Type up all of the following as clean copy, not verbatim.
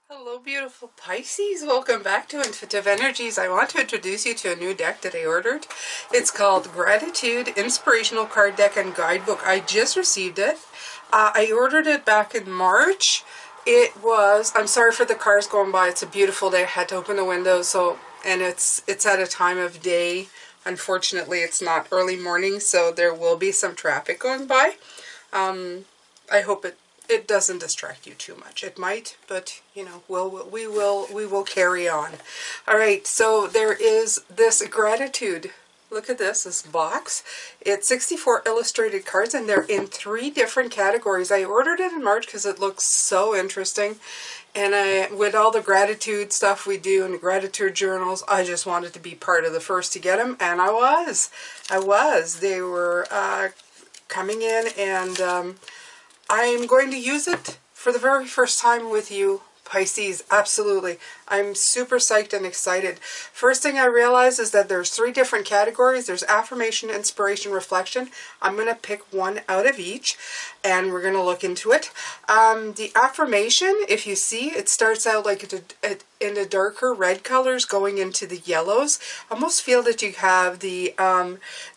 Hello beautiful Pisces, welcome back to Intuitive Energies. I want to introduce you to a new deck that I ordered. It's called Gratitude Inspirational Card Deck and Guidebook. I just received it. I ordered it back in March. I'm sorry for the cars going by, it's a beautiful day. I had to open the windows, and it's at a time of day. Unfortunately, it's not early morning, so there will be some traffic going by. I hope it doesn't distract you too much. It might, but you know, we will carry on. All right, so there is this gratitude. Look at this box. It's 64 illustrated cards, and they're in 3 different categories. I ordered it in March because it looks so interesting. And with all the gratitude stuff we do and the gratitude journals, I just wanted to be part of the first to get them, and I was. They were coming in, and I'm going to use it for the very first time with you, Pisces. Absolutely. I'm super psyched and excited. First thing I realized is that there's 3 different categories. There's affirmation, inspiration, reflection. I'm going to pick one out of each, and we're going to look into it. The affirmation, if you see, it starts out like in the darker red colors going into the yellows. I almost feel that you have the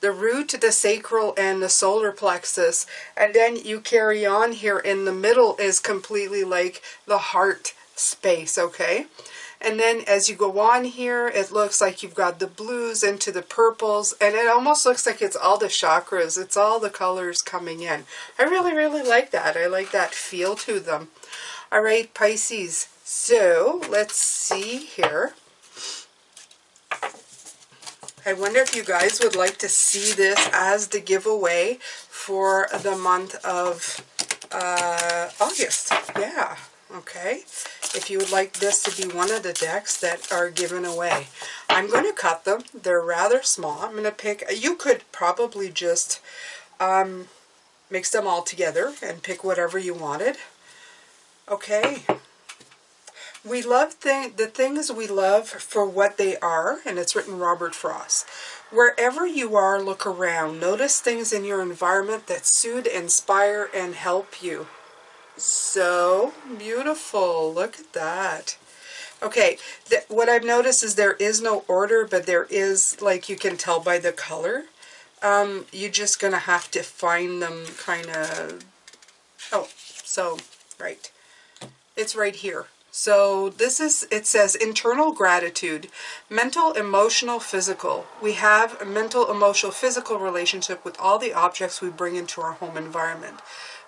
root, the sacral, and the solar plexus, and then you carry on here in the middle is completely like the heart space, okay? And then as you go on here, it looks like you've got the blues into the purples, and it almost looks like it's all the chakras. It's all the colors coming in. I really, really like that. I like that feel to them. All right, Pisces. So let's see here. I wonder if you guys would like to see this as the giveaway for the month of August. Yeah, okay. If you would like this to be one of the decks that are given away. I'm going to cut them. They're rather small. I'm going to pick, you could probably just mix them all together and pick whatever you wanted. Okay. We love the things we love for what they are, and it's written Robert Frost. Wherever you are, look around. Notice things in your environment that soothe, inspire, and help you. So beautiful. Look at that. Okay, what I've noticed is there is no order, but there is, like you can tell by the color. You're just going to have to find them kind of... Oh, so, right. It's right here. So this is, it says internal gratitude, mental, emotional, physical. We have a mental, emotional, physical relationship with all the objects we bring into our home environment,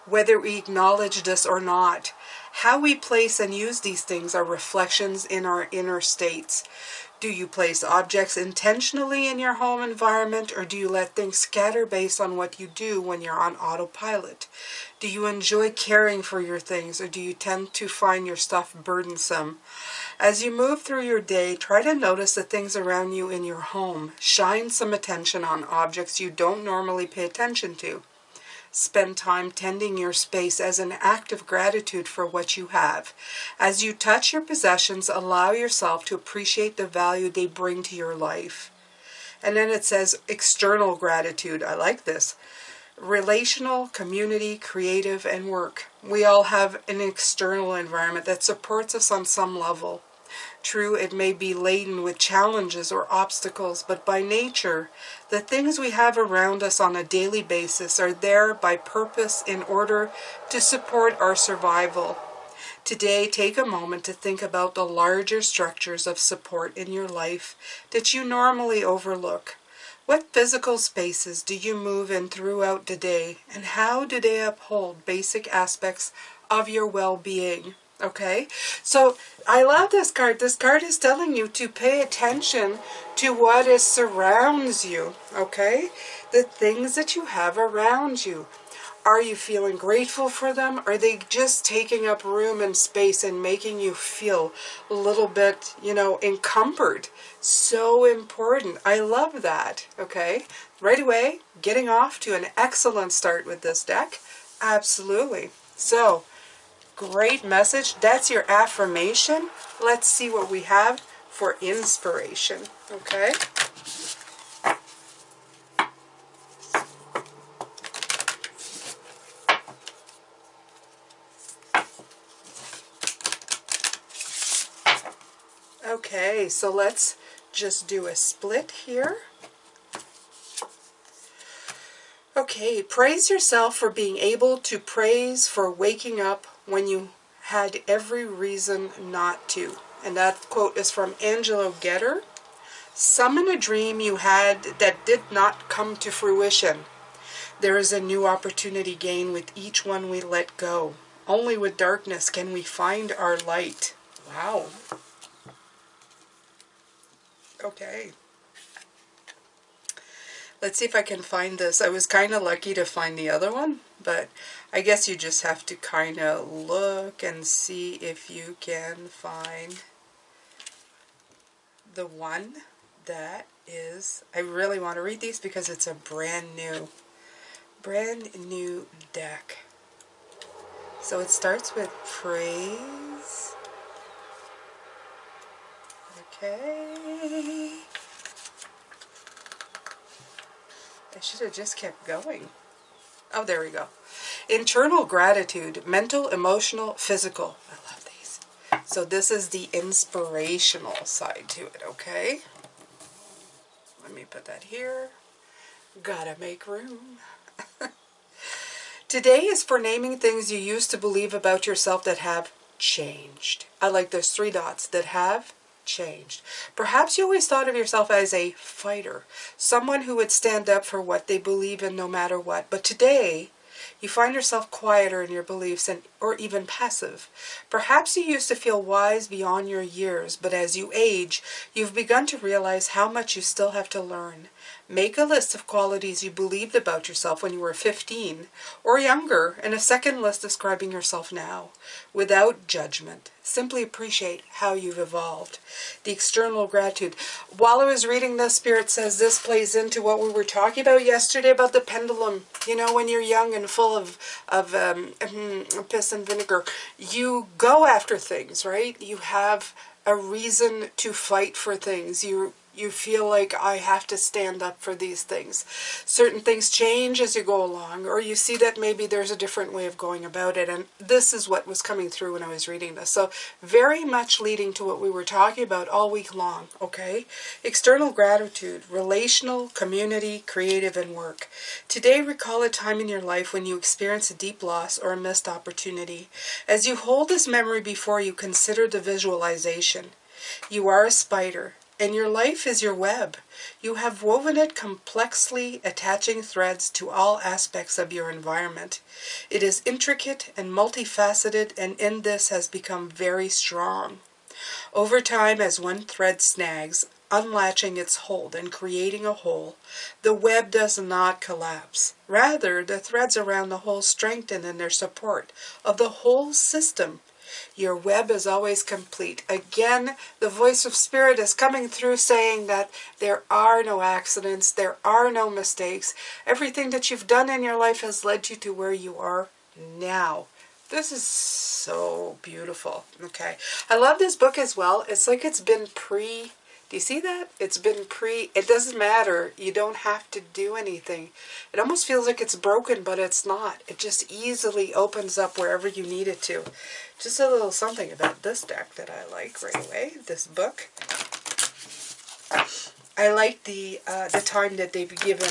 whether we acknowledge this or not. How we place and use these things are reflections in our inner states. Do you place objects intentionally in your home environment, or do you let things scatter based on what you do when you're on autopilot? Do you enjoy caring for your things, or do you tend to find your stuff burdensome? As you move through your day, try to notice the things around you in your home. Shine some attention on objects you don't normally pay attention to. Spend time tending your space as an act of gratitude for what you have. As you touch your possessions, allow yourself to appreciate the value they bring to your life. And then it says external gratitude. I like this. Relational, community, creative, and work. We all have an external environment that supports us on some level. True, it may be laden with challenges or obstacles, but by nature, the things we have around us on a daily basis are there by purpose in order to support our survival. Today, take a moment to think about the larger structures of support in your life that you normally overlook. What physical spaces do you move in throughout the day, and how do they uphold basic aspects of your well-being? Okay, so I love this card. This card is telling you to pay attention to what surrounds you, okay? The things that you have around you. Are you feeling grateful for them? Are they just taking up room and space and making you feel a little bit, you know, encumbered? So important. I love that, okay? Right away, getting off to an excellent start with this deck. Absolutely. So, great message. That's your affirmation. Let's see what we have for inspiration, okay? Okay, so let's just do a split here. Okay, praise yourself for being able to praise for waking up when you had every reason not to. And that quote is from Angelo Getter. Summon a dream you had that did not come to fruition. There is a new opportunity gained with each one we let go. Only with darkness can we find our light. Wow. Okay. Let's see if I can find this. I was kind of lucky to find the other one, but I guess you just have to kind of look and see if you can find the one that is... I really want to read these because it's a brand new deck. So it starts with praise. Okay. I should have just kept going. Oh, there we go. Internal gratitude, mental, emotional, physical. I love these. So this is the inspirational side to it, okay? Let me put that here. Gotta make room. Today is for naming things you used to believe about yourself that have changed. I like those 3 dots, that have changed. Perhaps you always thought of yourself as a fighter, someone who would stand up for what they believe in no matter what. But today, you find yourself quieter in your beliefs or even passive. Perhaps you used to feel wise beyond your years, but as you age, you've begun to realize how much you still have to learn. Make a list of qualities you believed about yourself when you were 15 or younger, and a second list describing yourself now. Without judgment, simply appreciate how you've evolved. The external gratitude. While I was reading this, Spirit says this plays into what we were talking about yesterday about the pendulum. You know, when you're young and full of piss and vinegar, you go after things, right? You have a reason to fight for things. You feel like, I have to stand up for these things. Certain things change as you go along, or you see that maybe there's a different way of going about it, and this is what was coming through when I was reading this. So very much leading to what we were talking about all week long, okay? External gratitude, relational, community, creative, and work. Today, recall a time in your life when you experienced a deep loss or a missed opportunity. As you hold this memory before you, consider the visualization. You are a spider, and your life is your web. You have woven it complexly, attaching threads to all aspects of your environment. It is intricate and multifaceted, and in this has become very strong. Over time, as one thread snags, unlatching its hold and creating a hole, the web does not collapse. Rather, the threads around the hole strengthen in their support of the whole system. Your web is always complete. Again, the voice of Spirit is coming through saying that there are no accidents, there are no mistakes. Everything that you've done in your life has led you to where you are now. This is so beautiful. Okay. I love this book as well. It's like it's been do you see that? It's been it doesn't matter. You don't have to do anything. It almost feels like it's broken, but it's not. It just easily opens up wherever you need it to. Just a little something about this deck that I like right away, this book. I like the time that they've given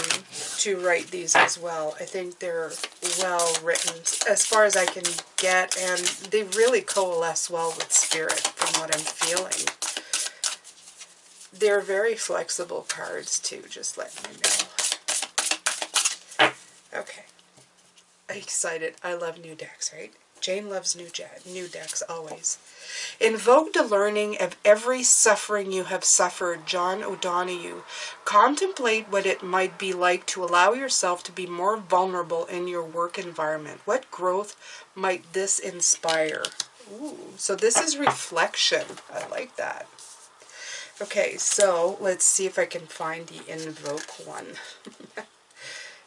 to write these as well. I think they're well written as far as I can get, and they really coalesce well with Spirit from what I'm feeling. They're very flexible cards too, just letting you know. Okay. Excited. I love new decks, right? Jane loves new decks always. Invoke the learning of every suffering you have suffered, John O'Donoghue. Contemplate what it might be like to allow yourself to be more vulnerable in your work environment. What growth might this inspire? Ooh, so this is reflection. I like that. Okay, so let's see if I can find the invoke one.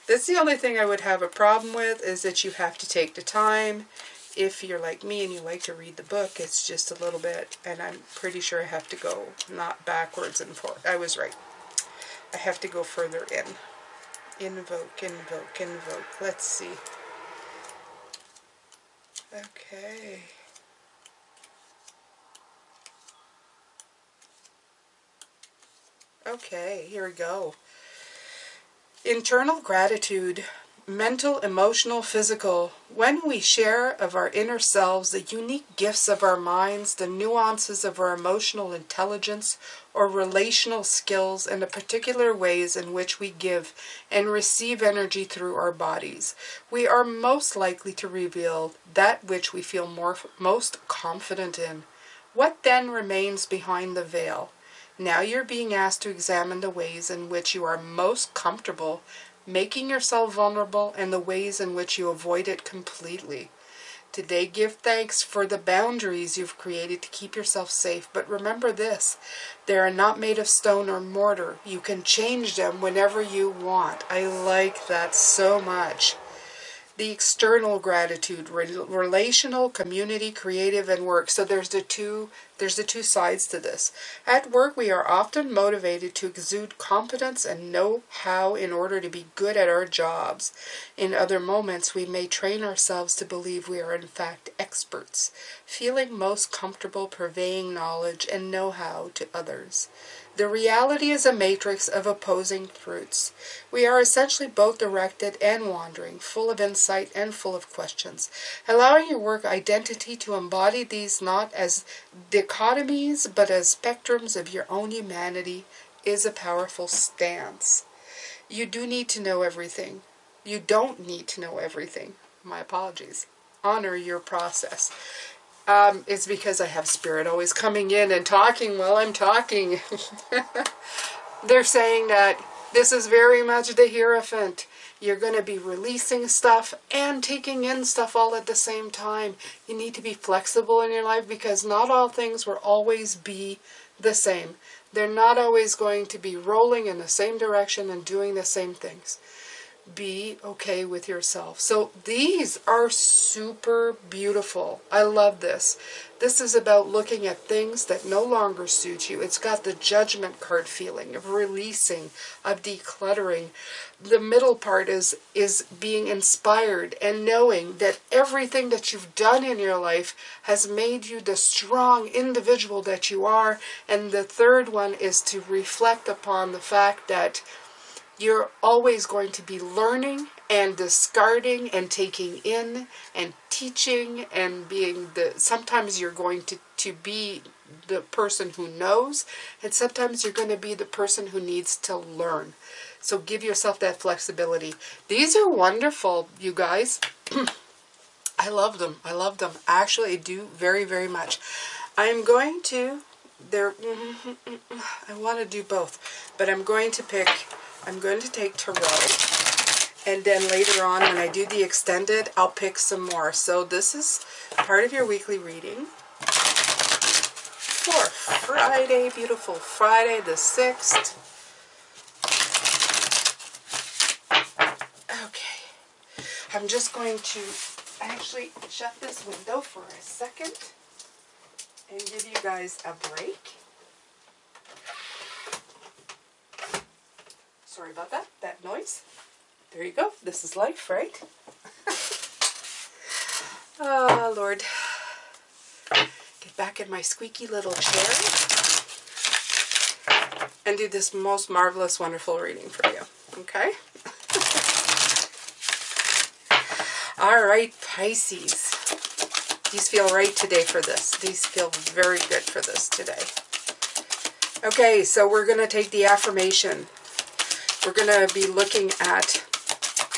That's the only thing I would have a problem with, is that you have to take the time. If you're like me and you like to read the book, it's just a little bit, and I'm pretty sure I have to go not backwards and forth. I was right. I have to go further in. Invoke, invoke, invoke. Let's see. Okay. Okay, here we go. Internal gratitude, mental, emotional, physical. When we share of our inner selves, the unique gifts of our minds, the nuances of our emotional intelligence or relational skills, and the particular ways in which we give and receive energy through our bodies, we are most likely to reveal that which we feel most confident in. What then remains behind the veil? Now you're being asked to examine the ways in which you are most comfortable making yourself vulnerable and the ways in which you avoid it completely. Today, give thanks for the boundaries you've created to keep yourself safe. But remember this, they are not made of stone or mortar. You can change them whenever you want. I like that so much. The external gratitude, relational, community, creative, and work. So there's the two sides to this. At work, we are often motivated to exude competence and know-how in order to be good at our jobs. In other moments, we may train ourselves to believe we are in fact experts, feeling most comfortable purveying knowledge and know-how to others. The reality is a matrix of opposing truths. We are essentially both directed and wandering, full of insight and full of questions. Allowing your work identity to embody these not as dichotomies, but as spectrums of your own humanity is a powerful stance. You do need to know everything. You don't need to know everything. My apologies. Honor your process. It's because I have spirit always coming in and talking while I'm talking. They're saying that this is very much the Hierophant. You're going to be releasing stuff and taking in stuff all at the same time. You need to be flexible in your life because not all things will always be the same. They're not always going to be rolling in the same direction and doing the same things. Be okay with yourself. So these are super beautiful. I love this. This is about looking at things that no longer suit you. It's got the judgment card feeling of releasing, of decluttering. The middle part is being inspired and knowing that everything that you've done in your life has made you the strong individual that you are. And the third one is to reflect upon the fact that you're always going to be learning and discarding and taking in and teaching and being sometimes you're going to be the person who knows, and sometimes you're going to be the person who needs to learn. So give yourself that flexibility. These are wonderful, you guys. I love them. I love them. Actually, I do very, very much. I'm going to, I want to do both, but I'm going to take tarot, and then later on when I do the extended, I'll pick some more. So this is part of your weekly reading for Friday, beautiful Friday the 6th. Okay, I'm just going to actually shut this window for a second and give you guys a break. Sorry about that noise. There you go. This is life, right? Oh, Lord. Get back in my squeaky little chair and do this most marvelous, wonderful reading for you. Okay? All right, Pisces. These feel right today for this. These feel very good for this today. Okay, so we're going to take the affirmation. We're going to be looking at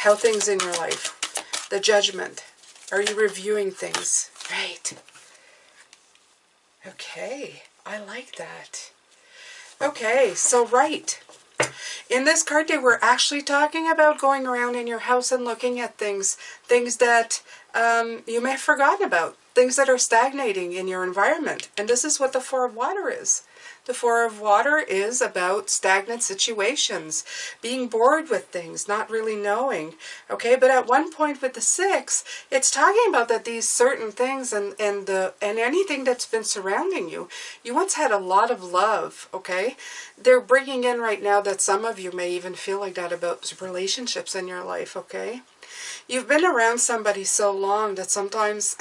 how things in your life, the judgment. Are you reviewing things? Right. Okay, I like that. Okay, so right. In this card day, we're actually talking about going around in your house and looking at things that you may have forgotten about, things that are stagnating in your environment. And this is what the Four of Water is. The Four of Water is about stagnant situations, being bored with things, not really knowing. Okay, but at one point with the 6, it's talking about that these certain things and anything that's been surrounding you. You once had a lot of love, okay? They're bringing in right now that some of you may even feel like that about relationships in your life, okay? You've been around somebody so long that sometimes,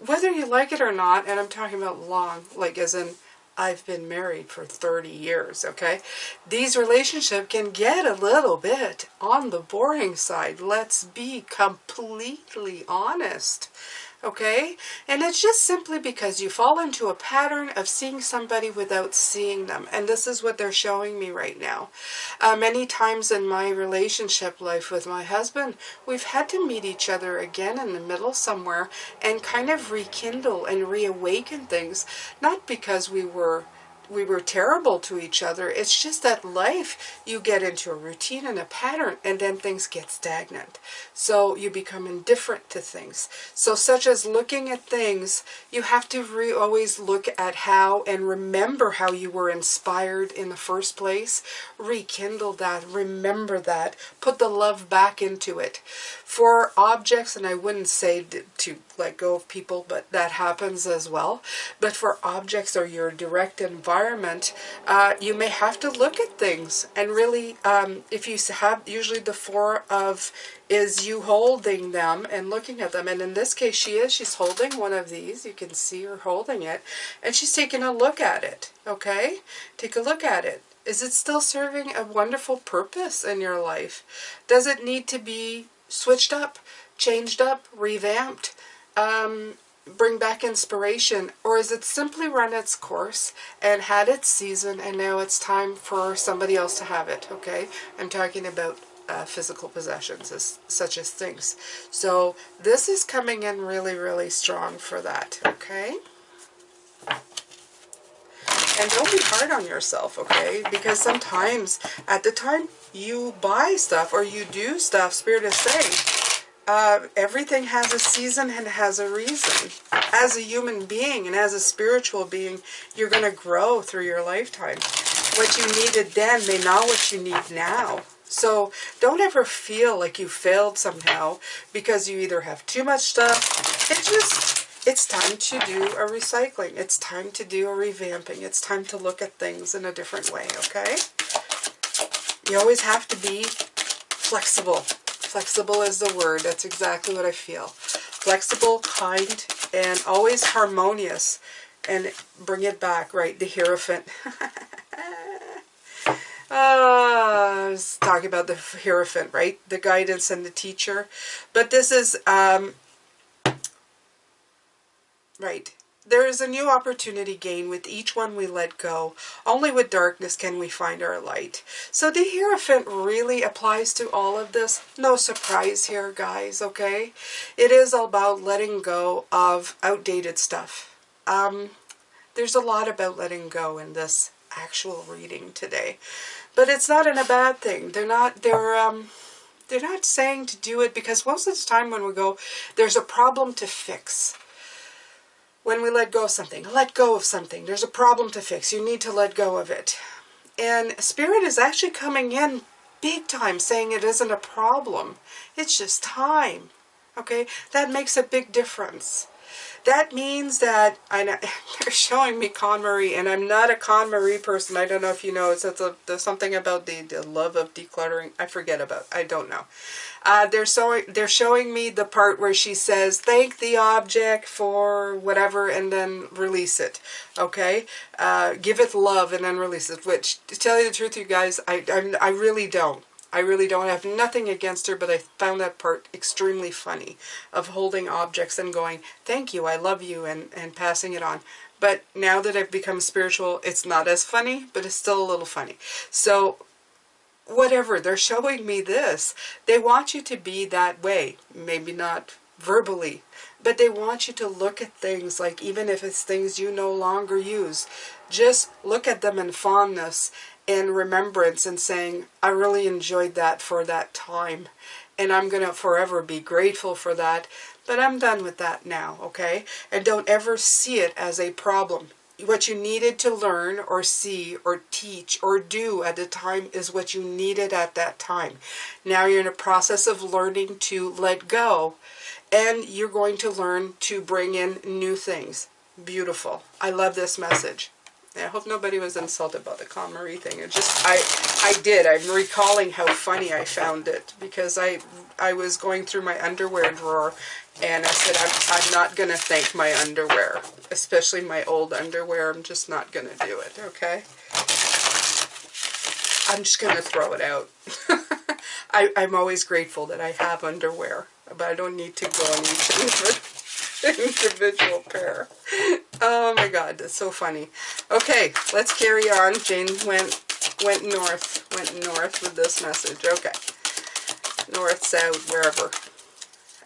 whether you like it or not, and I'm talking about long, like as in I've been married for 30 years, okay? These relationships can get a little bit on the boring side. Let's be completely honest, okay? And it's just simply because you fall into a pattern of seeing somebody without seeing them. And this is what they're showing me right now. Many times in my relationship life with my husband, we've had to meet each other again in the middle somewhere and kind of rekindle and reawaken things. Not because we were terrible to each other. It's just that life, you get into a routine and a pattern, and then things get stagnant. So you become indifferent to things. So such as looking at things, you have to always look at how and remember how you were inspired in the first place. Rekindle that, remember that, put the love back into it. For objects, and I wouldn't say to let go of people, but that happens as well. But for objects or your direct environment, you may have to look at things and really, if you have, usually the four of is you holding them and looking at them. And in this case, she's holding one of these. You can see her holding it, and she's taking a look at it, okay? Take a look at it. Is it still serving a wonderful purpose in your life? Does it need to be switched up, changed up, revamped, bring back inspiration? Or is it simply run its course and had its season, and now it's time for somebody else to have it, okay? I'm talking about physical possessions, such as things. So this is coming in really, really strong for that, okay? And don't be hard on yourself, okay? Because sometimes, at the time you buy stuff or you do stuff, Spirit is saying, everything has a season and has a reason. As a human being and as a spiritual being, you're going to grow through your lifetime. What you needed then may not what you need now. So don't ever feel like you failed somehow because you either have too much stuff. It's time to do a recycling. It's time to do a revamping. It's time to look at things in a different way, okay? You always have to be flexible. Flexible is the word. That's exactly what I feel. Flexible, kind, and always harmonious. And bring it back, right? The Hierophant. I was talking about the Hierophant, right? The guidance and the teacher. But this is... right. There is a new opportunity gained with each one we let go. Only with darkness can we find our light. So the Hierophant really applies to all of this. No surprise here, guys, okay? It is about letting go of outdated stuff. There's a lot about letting go in this actual reading today. But it's not in a bad thing. They're not saying to do it because most of the time when we go, there's a problem to fix. When we let go of something, there's a problem to fix. You need to let go of it. And Spirit is actually coming in big time saying it isn't a problem. It's just time. Okay? That makes a big difference. That means that, they're showing me KonMari, and I'm not a KonMari person. I don't know if you know, there's something about the love of decluttering. I don't know. They're showing me the part where she says, thank the object for whatever, and then release it. Okay? Give it love and then release it, which, to tell you the truth, you guys, I really don't. I really don't have nothing against her, but I found that part extremely funny of holding objects and going, thank you, I love you, and passing it on. But now that I've become spiritual, it's not as funny, but it's still a little funny. So, whatever, they're showing me this. They want you to be that way. Maybe not verbally, but they want you to look at things like, even if it's things you no longer use, just look at them in fondness and remembrance and saying, I really enjoyed that for that time, and I'm going to forever be grateful for that, but I'm done with that now, okay? And don't ever see it as a problem. What you needed to learn or see or teach or do at the time is what you needed at that time. Now you're in a process of learning to let go, and you're going to learn to bring in new things. Beautiful. I love this message. I hope nobody was insulted about the KonMari thing. It just, I'm recalling how funny I found it, because I was going through my underwear drawer, and I said, I'm not going to thank my underwear, especially my old underwear. I'm just not going to do it, okay? I'm just going to throw it out. I'm always grateful that I have underwear, but I don't need to go on each individual pair. Oh my God, that's so funny. Okay, let's carry on. Jane went north with this message. Okay, north, south, wherever.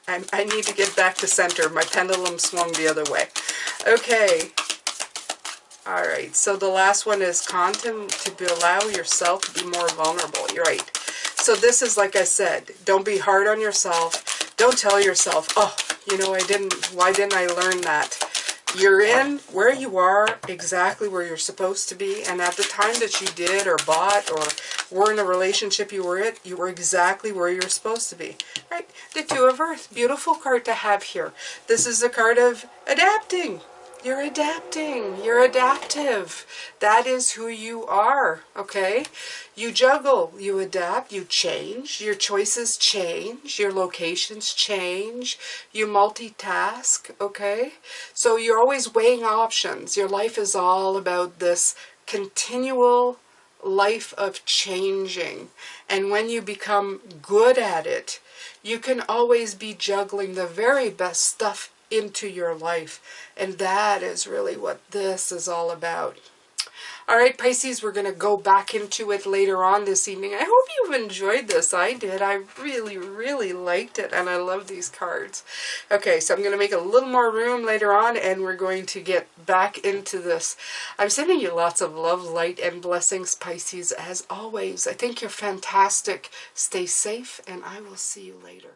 I need to get back to center. My pendulum swung the other way. Okay. All right, so the last one is to allow yourself to be more vulnerable. You're right. So this is, like I said, don't be hard on yourself. Don't tell yourself, oh, you know, why didn't I learn that? You're in where you are, exactly where you're supposed to be, and at the time that you did or bought or were in a relationship you were in, you were exactly where you're supposed to be. Right? The Two of Earth, beautiful card to have here. This is a card of adapting. You're adapting. You're adaptive. That is who you are, okay? You juggle, you adapt, you change. Your choices change. Your locations change. You multitask, okay? So you're always weighing options. Your life is all about this continual life of changing. And when you become good at it, you can always be juggling the very best stuff into your life. And that is really what this is all about. All right, Pisces, we're going to go back into it later on this evening. I hope you've enjoyed this. I did. I really, really liked it, and I love these cards. Okay, so I'm going to make a little more room later on, and we're going to get back into this. I'm sending you lots of love, light, and blessings, Pisces, as always. I think you're fantastic. Stay safe, and I will see you later.